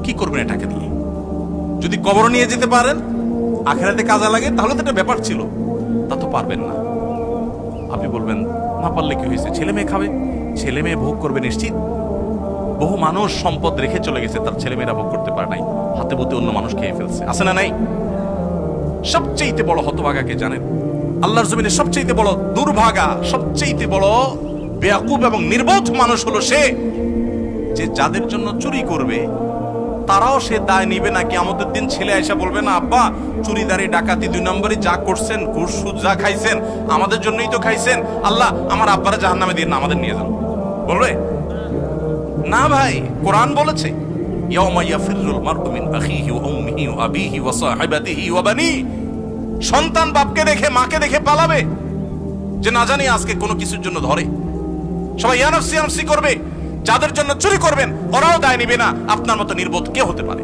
কি করবেন এটাকে দিয়ে? যদি কবর নিয়ে যেতে পারেন, আখেরাতে কাজে লাগে, তাহলে তো একটা ব্যাপার ছিল। তা তো পারবেন না। আপনি বলবেন না পারলে কি হয়েছে, ছেলে মেয়ে খাবে, ছেলে মেয়ে ভোগ করবে নিশ্চিত। বহু মানুষ সম্পদ রেখে চলে গেছে, তার ছেলে মেয়েরা ভোগ করতে পারে নাই, হাতে বুতে অন্য মানুষ খেয়ে ফেলছে, আছে না নাই? সবচেয়ে বড় হতভাগাকে জানেন? আল্লাহর জমিনে সবচেয়ে বড় দুর্ভাগা, সবচেয়ে বড় বেয়াকুব এবং নির্বোধ মানুষ হলো সে, যে যাদের জন্য চুরি করবে তারাও সে দায় নিবে না। কিয়ামতের দিন ছেলে আয়সা বলবে না, আব্বা চুরিদারি ডাকাতি 2 নম্বরই যা করছেন, ঘুষ সুদ যা খাইছেন আমাদের জন্যই তো খাইছেন, আল্লাহ আমার আব্বারা জাহান্নামে দিয়ে না, আমাদের নিয়ে যান। বলবে না ভাই, কোরআন বলেছে ইয়াউমা ইয়াফিরুল মারউ মিন আখিহি ওয়া উম্মিহি ওয়া আবিহি ওয়া সাহিবাতিহি ওয়া বানিহি। সন্তান বাপকে দেখে মাকে দেখে পালাবে, যে না জানি আজকে কোনো কিছুর জন্য ধরে। সবাই ইয়া নাফসি ইয়া নাফসি করবে। যাদের জন্য চুরি করবেন ওরাও দায় নিবে না। আপনার মতো নির্বোধ কে হতে পারে?